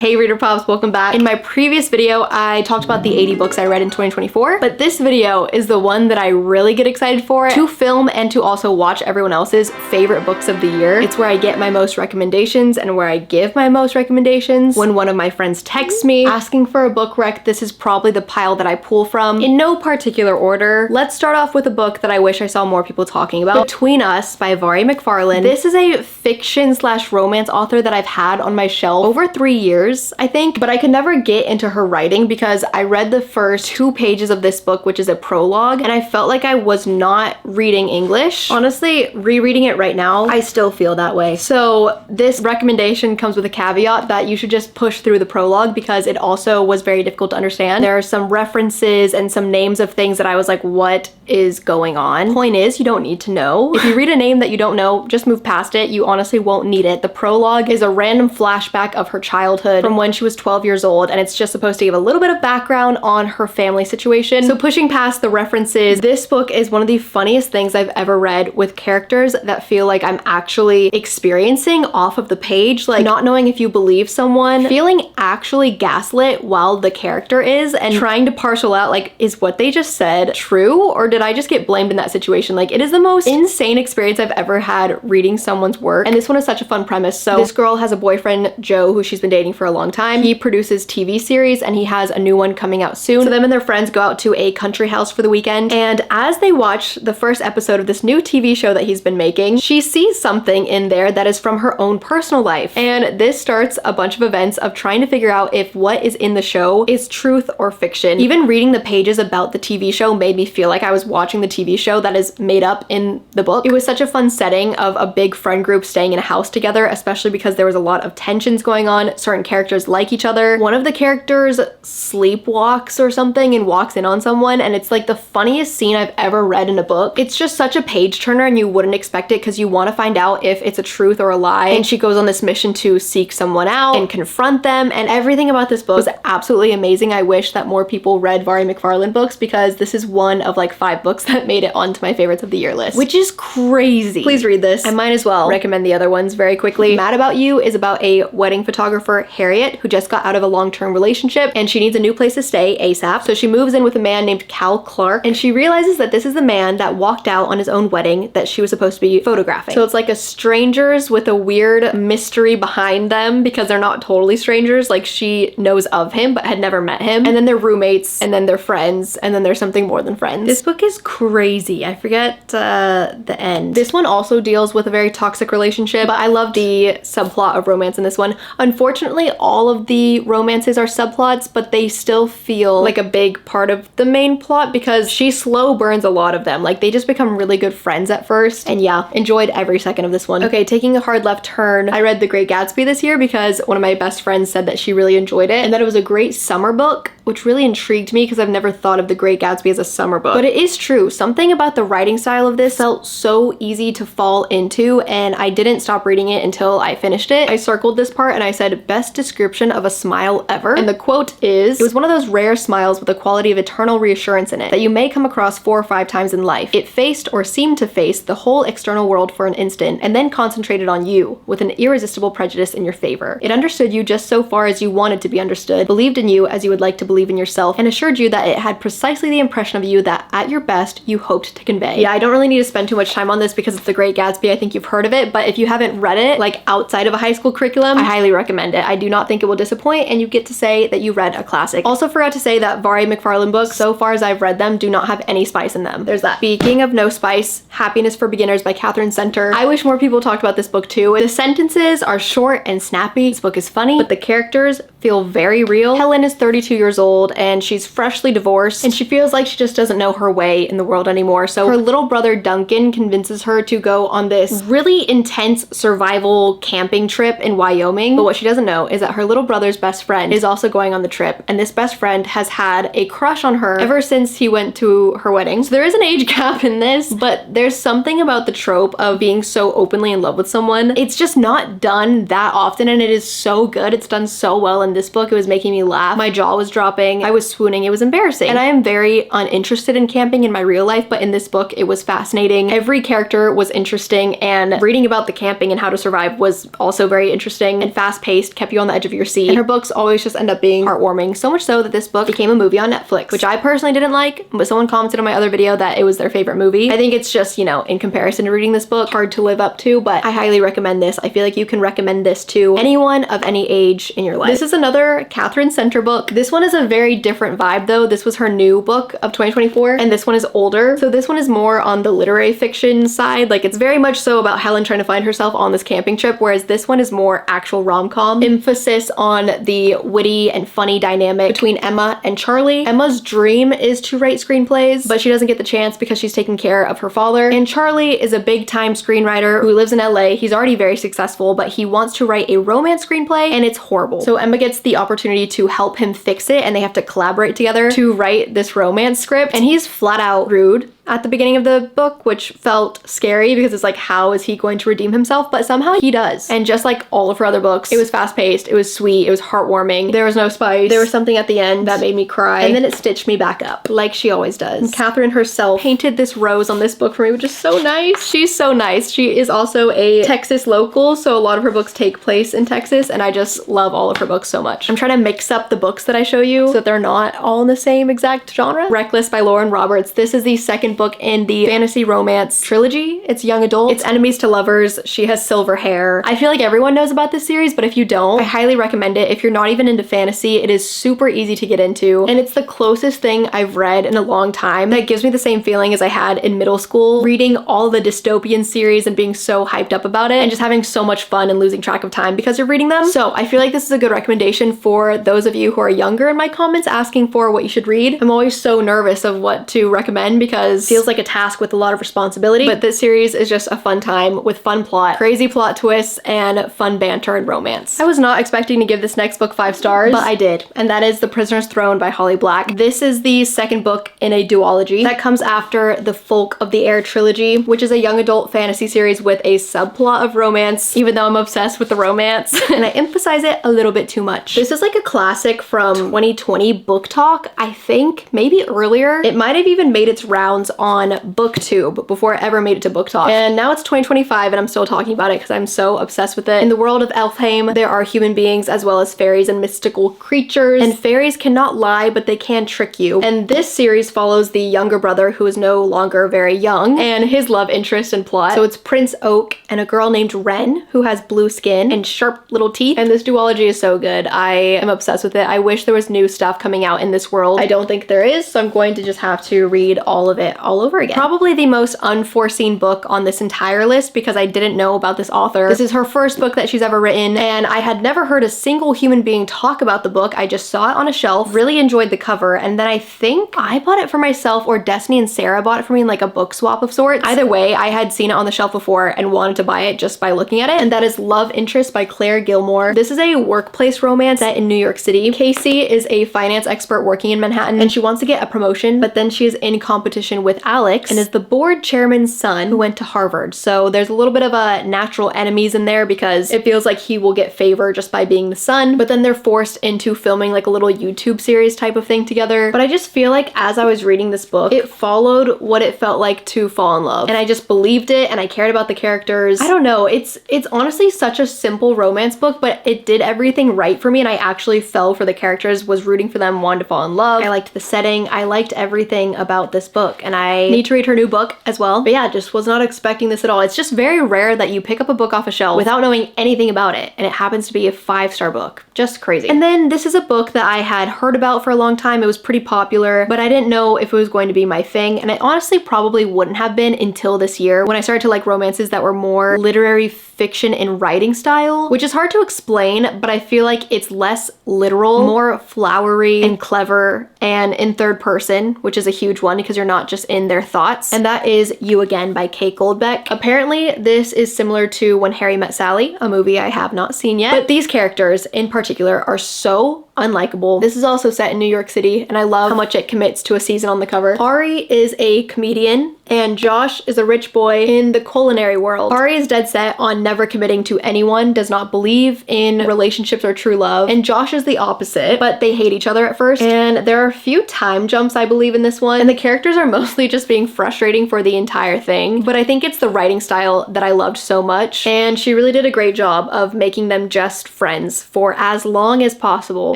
Hey Reader Pops, welcome back. In my previous video, I talked about the 80 books I read in 2024, but this video is the one that I really get excited for to film and to also watch everyone else's favorite books of the year. It's where I get my most recommendations and where I give my most recommendations. When one of my friends texts me asking for a book rec, this is probably the pile that I pull from in no particular order. Let's start off with a book that I wish I saw more people talking about, Between Us by Vari McFarland. This is a fiction slash romance author that I've had on my shelf over 3 years, I think, but I could never get into her writing because I read the first 2 pages of this book, which is a prologue, and I felt like I was not reading English. Honestly, rereading it right now, I still feel that way. So this recommendation comes with a caveat that you should just push through the prologue because it also was very difficult to understand. There are some references and some names of things that I was like, what is going on? Point is, you don't need to know. If you read a name that you don't know, just move past it. You honestly won't need it. The prologue is a random flashback of her childhood from when she was 12 years old, and it's just supposed to give a little bit of background on her family situation. So pushing past the references, this book is one of the funniest things I've ever read, with characters that feel like I'm actually experiencing off of the page, like not knowing if you believe someone, feeling actually gaslit while the character is, and trying to parcel out like, is what they just said true, or did I just get blamed in that situation? Like, it is the most insane experience I've ever had reading someone's work, and this one is such a fun premise. So this girl has a boyfriend, Joe, who she's been dating for a long time. He produces TV series and he has a new one coming out soon. So them and their friends go out to a country house for the weekend, and as they watch the first episode of this new TV show that he's been making, she sees something in there that is from her own personal life, and this starts a bunch of events of trying to figure out if what is in the show is truth or fiction. Even reading the pages about the TV show made me feel like I was watching the TV show that is made up in the book. It was such a fun setting of a big friend group staying in a house together, especially because there was a lot of tensions going on. Certain characters like each other. One of the characters sleepwalks or something and walks in on someone, and it's like the funniest scene I've ever read in a book. It's just such a page turner and you wouldn't expect it because you want to find out if it's a truth or a lie, and she goes on this mission to seek someone out and confront them, and everything about this book was absolutely amazing. I wish that more people read Vari McFarland books because this is one of like 5 books that made it onto my favorites of the year list, which is crazy. Please read this. I might as well recommend the other ones very quickly. Mad About You is about a wedding photographer, Harriet, who just got out of a long-term relationship and she needs a new place to stay ASAP. So she moves in with a man named Cal Clark, and she realizes that this is the man that walked out on his own wedding that she was supposed to be photographing. So it's like a strangers with a weird mystery behind them because they're not totally strangers. Like, she knows of him but had never met him, and then they're roommates, and then they're friends, and then there's something more than friends. This book is crazy. I forget the end. This one also deals with a very toxic relationship, but I love the subplot of romance in this one. Unfortunately, all of the romances are subplots, but they still feel like a big part of the main plot because she slow burns a lot of them. Like, they just become really good friends at first, and yeah, enjoyed every second of this one. Okay, taking a hard left turn, I read The Great Gatsby this year because one of my best friends said that she really enjoyed it and that it was a great summer book, which really intrigued me because I've never thought of The Great Gatsby as a summer book. But it is true, something about the writing style of this felt so easy to fall into, and I didn't stop reading it until I finished it. I circled this part and I said, best description of a smile ever. And the quote is, it was one of those rare smiles with a quality of eternal reassurance in it that you may come across 4 or 5 times in life. It faced or seemed to face the whole external world for an instant and then concentrated on you with an irresistible prejudice in your favor. It understood you just so far as you wanted to be understood, believed in you as you would like to believe in yourself, and assured you that it had precisely the impression of you that at your best you hoped to convey. Yeah, I don't really need to spend too much time on this because it's The Great Gatsby. I think you've heard of it, but if you haven't read it like outside of a high school curriculum, I highly recommend it. I do not think it will disappoint, and you get to say that you read a classic. Also forgot to say that Vari McFarland books, so far as I've read them, do not have any spice in them. There's that. Speaking of no spice, Happiness for Beginners by Catherine Center. I wish more people talked about this book too. The sentences are short and snappy. This book is funny, but the characters feel very real. Helen is 32 years old and she's freshly divorced, and she feels like she just doesn't know her way in the world anymore. So her little brother Duncan convinces her to go on this really intense survival camping trip in Wyoming. But what she doesn't know is that her little brother's best friend is also going on the trip, and this best friend has had a crush on her ever since he went to her wedding. So there is an age gap in this, but there's something about the trope of being so openly in love with someone. It's just not done that often, and it is so good. It's done so well in this book. It was making me laugh. My jaw was dropping dropping. I was swooning. It was embarrassing. And I am very uninterested in camping in my real life, but in this book, it was fascinating. Every character was interesting, and reading about the camping and how to survive was also very interesting and fast-paced, kept you on the edge of your seat. And her books always just end up being heartwarming, so much so that this book became a movie on Netflix, which I personally didn't like, but someone commented on my other video that it was their favorite movie. I think it's just, you know, in comparison to reading this book, hard to live up to, but I highly recommend this. I feel like you can recommend this to anyone of any age in your life. This is another Catherine Center book. This one is a very different vibe though. This was her new book of 2024, and this one is older. So this one is more on the literary fiction side. Like, it's very much so about Helen trying to find herself on this camping trip, whereas this one is more actual rom-com. Emphasis on the witty and funny dynamic between Emma and Charlie. Emma's dream is to write screenplays, but she doesn't get the chance because she's taking care of her father. And Charlie is a big-time screenwriter who lives in LA. He's already very successful, but he wants to write a romance screenplay, and it's horrible. So Emma gets the opportunity to help him fix it, and they have to collaborate together to write this romance script. And he's flat out rude at the beginning of the book, which felt scary because it's like, how is he going to redeem himself? But somehow he does. And just like all of her other books, it was fast-paced, it was sweet, it was heartwarming, there was no spice, there was something at the end that made me cry, and then it stitched me back up, like she always does. And Catherine herself painted this rose on this book for me, which is so nice. She's so nice. She is also a Texas local, so a lot of her books take place in Texas, and I just love all of her books so much. I'm trying to mix up the books that I show you so that they're not all in the same exact genre. Reckless by Lauren Roberts. This is the second book in the fantasy romance trilogy. It's young adult. It's enemies to lovers. She has silver hair. I feel like everyone knows about this series, but if you don't, I highly recommend it. If you're not even into fantasy, it is super easy to get into, and it's the closest thing I've read in a long time that gives me the same feeling as I had in middle school, reading all the dystopian series and being so hyped up about it and just having so much fun and losing track of time because you're reading them. So I feel like this is a good recommendation for those of you who are younger in my comments asking for what you should read. I'm always so nervous of what to recommend because it feels like a task with a lot of responsibility, but this series is just a fun time with fun plot, crazy plot twists, and fun banter and romance. I was not expecting to give this next book 5 stars, but I did, and that is The Prisoner's Throne by Holly Black. This is the second book in a duology that comes after the Folk of the Air trilogy, which is a young adult fantasy series with a subplot of romance, even though I'm obsessed with the romance, and I emphasize it a little bit too much. This is like a classic from 2020 Book Talk, I think, maybe earlier. It might have even made its rounds on BookTube before it ever made it to Book Talk. And now it's 2025 and I'm still talking about it because I'm so obsessed with it. In the world of Elfheim, there are human beings as well as fairies and mystical creatures, and fairies cannot lie, but they can trick you. And this series follows the younger brother who is no longer very young and his love interest and plot. So it's Prince Oak and a girl named Wren who has blue skin and sharp little teeth. And this duology is so good. I am obsessed with it. I wish there was new stuff coming out in this world. I don't think there is, so I'm going to just have to read all of it all over again. Probably the most unforeseen book on this entire list because I didn't know about this author. This is her first book that she's ever written, and I had never heard a single human being talk about the book. I just saw it on a shelf, really enjoyed the cover, and then I think I bought it for myself or Destiny and Sarah bought it for me in like a book swap of sorts. Either way, I had seen it on the shelf before and wanted to buy it just by looking at it, and that is Love Interest by Claire Gilmore. This is a workplace romance set in New York City. Casey is a finance expert working in Manhattan, and she wants to get a promotion, but then she is in competition with Alex and is the board chairman's son who went to Harvard. So there's a little bit of a natural enemies in there because it feels like he will get favor just by being the son, but then they're forced into filming like a little YouTube series type of thing together. But I just feel like as I was reading this book, it followed what it felt like to fall in love, and I just believed it and I cared about the characters. I don't know, it's honestly such a simple romance book, but it did everything right for me, and I actually fell for the characters, was rooting for them, wanted to fall in love. I liked the setting, I liked everything about this book, and I need to read her new book as well. But yeah, just was not expecting this at all. It's just very rare that you pick up a book off a shelf without knowing anything about it, and it happens to be a 5-star book. Just crazy. And then this is a book that I had heard about for a long time. It was pretty popular, but I didn't know if it was going to be my thing, and it honestly probably wouldn't have been until this year when I started to like romances that were more literary fiction in writing style, which is hard to explain, but I feel like it's less literal, more flowery and clever, and in third person, which is a huge one because you're not just in their thoughts. And that is You Again by Kate Goldbeck. Apparently this is similar to When Harry Met Sally, a movie I have not seen yet, but these characters in particular are so unlikable. This is also set in New York City, and I love how much it commits to a season on the cover. Ari is a comedian, and Josh is a rich boy in the culinary world. Ari is dead set on never committing to anyone, does not believe in relationships or true love, and Josh is the opposite, but they hate each other at first. And there are a few time jumps, I believe, in this one, and the characters are mostly just being frustrating for the entire thing, but I think it's the writing style that I loved so much, and she really did a great job of making them just friends for as long as possible,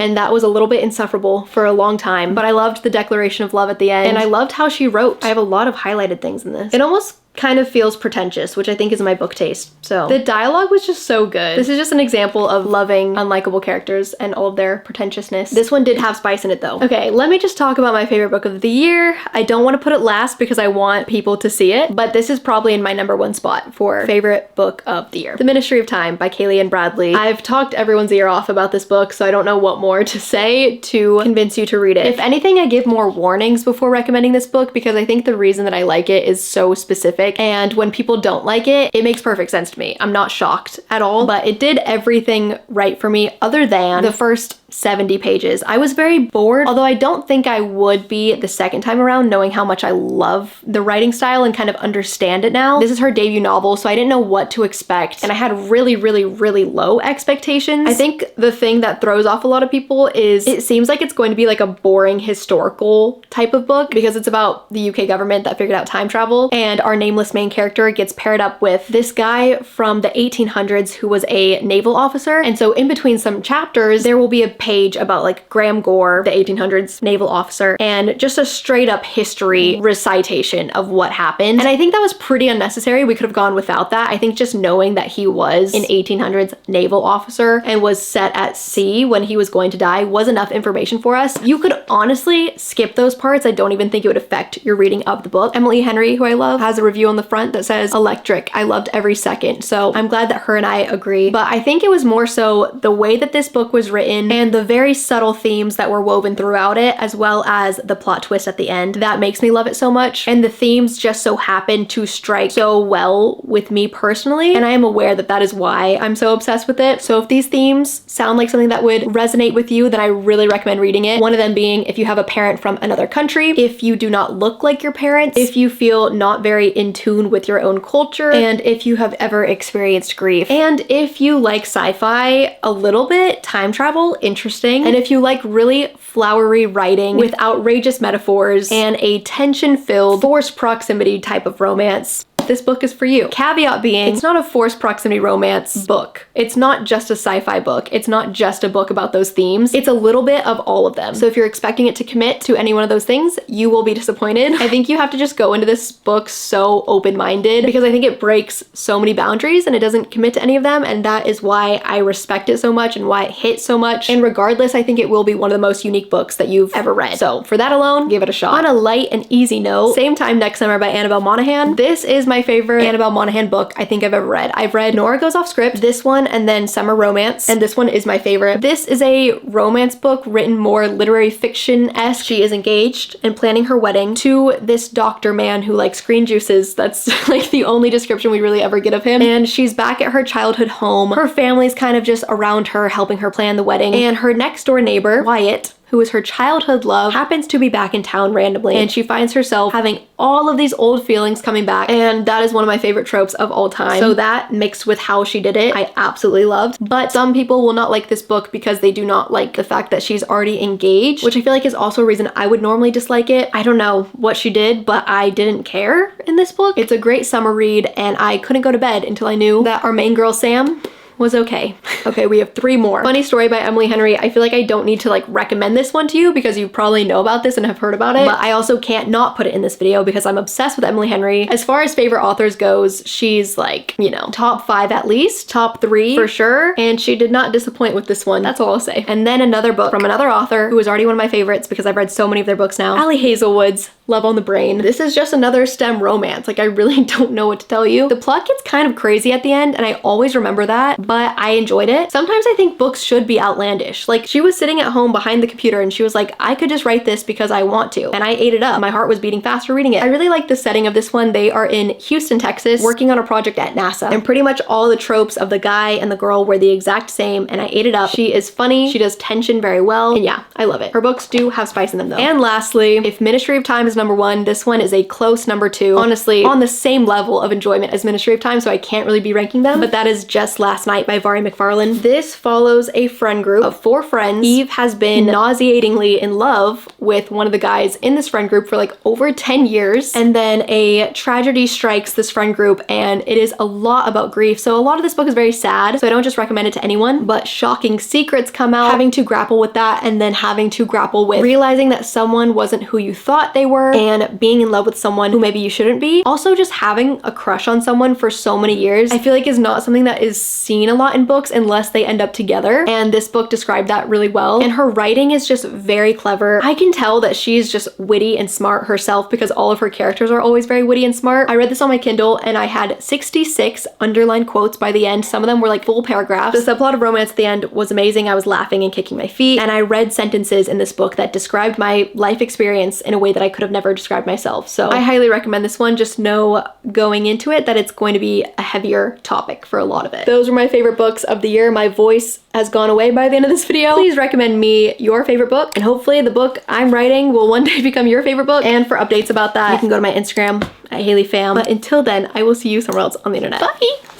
and that was a little bit insufferable for a long time, but I loved the declaration of love at the end, and I loved how she wrote. I have a lot of highlighted things in this. It almost kind of feels pretentious, which I think is my book taste. So the dialogue was just so good. This is just an example of loving unlikable characters and all of their pretentiousness. This one did have spice in it though. Okay, let me just talk about my favorite book of the year. I don't want to put it last because I want people to see it, but this is probably in my #1 spot for favorite book of the year. The Ministry of Time by Kaylee and Bradley. I've talked everyone's ear off about this book, so I don't know what more to say to convince you to read it. If anything, I give more warnings before recommending this book because I think the reason that I like it is so specific. And when people don't like it, it makes perfect sense to me. I'm not shocked at all, but it did everything right for me other than the first 70 pages. I was very bored, although I don't think I would be the second time around, knowing how much I love the writing style and kind of understand it now. This is her debut novel, so I didn't know what to expect, and I had really low expectations. I think the thing that throws off a lot of people is it seems like it's going to be like a boring historical type of book because it's about the UK government that figured out time travel, and our nameless main character gets paired up with this guy from the 1800s who was a naval officer, and so in between some chapters there will be a page about like Graham Gore, the 1800s naval officer, and just a straight up history recitation of what happened. And I think that was pretty unnecessary. We could have gone without that. I think just knowing that he was an 1800s naval officer and was set at sea when he was going to die was enough information for us. You could honestly skip those parts. I don't even think it would affect your reading of the book. Emily Henry, who I love, has a review on the front that says electric. I loved every second. So I'm glad that her and I agree. But I think it was more so the way that this book was written and the very subtle themes that were woven throughout it, as well as the plot twist at the end, that makes me love it so much. And the themes just so happen to strike so well with me personally, and I am aware that that is why I'm so obsessed with it. So if these themes sound like something that would resonate with you, then I really recommend reading it. One of them being if you have a parent from another country, if you do not look like your parents, if you feel not very in tune with your own culture, and if you have ever experienced grief, and if you like sci-fi a little bit, time travel, interesting, and if you like really flowery writing with outrageous metaphors and a tension-filled forced proximity type of romance, this book is for you. Caveat being, it's not a forced proximity romance book. It's not just a sci-fi book. It's not just a book about those themes. It's a little bit of all of them. So if you're expecting it to commit to any one of those things, you will be disappointed. I think you have to just go into this book so open-minded because I think it breaks so many boundaries and it doesn't commit to any of them, and that is why I respect it so much and why it hits so much. And regardless, I think it will be one of the most unique books that you've ever read. So for that alone, give it a shot. On a light and easy note, Same Time Next Summer by Annabelle Monaghan. This is my favorite Annabelle Monaghan book I think I've ever read. I've read Nora Goes Off Script, this one, and then Summer Romance, and this one is my favorite. This is a romance book written more literary fiction-esque. She is engaged and planning her wedding to this doctor man who likes green juices. That's like the only description we really ever get of him. And she's back at her childhood home. Her family's kind of just around her, helping her plan the wedding. And her next door neighbor, Wyatt, who is her childhood love, happens to be back in town randomly, and she finds herself having all of these old feelings coming back, and that is one of my favorite tropes of all time. So that, mixed with how she did it, I absolutely loved. But some people will not like this book because they do not like the fact that she's already engaged, which I feel like is also a reason I would normally dislike it. I don't know what she did, but I didn't care in this book. It's a great summer read, and I couldn't go to bed until I knew that our main girl, Sam, was okay. Okay, we have 3 more. Funny Story by Emily Henry. I feel like I don't need to like recommend this one to you because you probably know about this and have heard about it, but I also can't not put it in this video because I'm obsessed with Emily Henry. As far as favorite authors goes, she's like, you know, top 5 at least, top 3 for sure, and she did not disappoint with this one. That's all I'll say. And then another book from another author who is already one of my favorites because I've read so many of their books now, Ali Hazelwood's love on the brain. This is just another STEM romance. Like, I really don't know what to tell you. The plot gets kind of crazy at the end, and I always remember that, but I enjoyed it. Sometimes I think books should be outlandish. Like, she was sitting at home behind the computer and she was like, I could just write this because I want to. And I ate it up. My heart was beating faster reading it. I really like the setting of this one. They are in Houston, Texas, working on a project at NASA. And pretty much all the tropes of the guy and the girl were the exact same, and I ate it up. She is funny. She does tension very well. And yeah, I love it. Her books do have spice in them though. And lastly, if Ministry of Time is number one, this one is a close number two. Honestly, on the same level of enjoyment as Ministry of Time, so I can't really be ranking them, but that is Just Last Night by Vari McFarland. This follows a friend group of 4 friends. Eve has been nauseatingly in love with one of the guys in this friend group for like over 10 years, and then a tragedy strikes this friend group, and it is a lot about grief. So a lot of this book is very sad, so I don't just recommend it to anyone, but shocking secrets come out, having to grapple with that, and then having to grapple with realizing that someone wasn't who you thought they were, and being in love with someone who maybe you shouldn't be. Also, just having a crush on someone for so many years, I feel like is not something that is seen a lot in books unless they end up together, and this book described that really well. And her writing is just very clever. I can tell that she's just witty and smart herself because all of her characters are always very witty and smart. I read this on my Kindle and I had 66 underlined quotes by the end. Some of them were like full paragraphs. The subplot of romance at the end was amazing. I was laughing and kicking my feet, and I read sentences in this book that described my life experience in a way that I could have never described myself. So I highly recommend this one. Just know going into it that it's going to be a heavier topic for a lot of it. Those were my favorite books of the year. My voice has gone away by the end of this video. Please recommend me your favorite book, and hopefully the book I'm writing will one day become your favorite book. And for updates about that, you can go to my Instagram at Pham. But until then, I will see you somewhere else on the internet. Bye!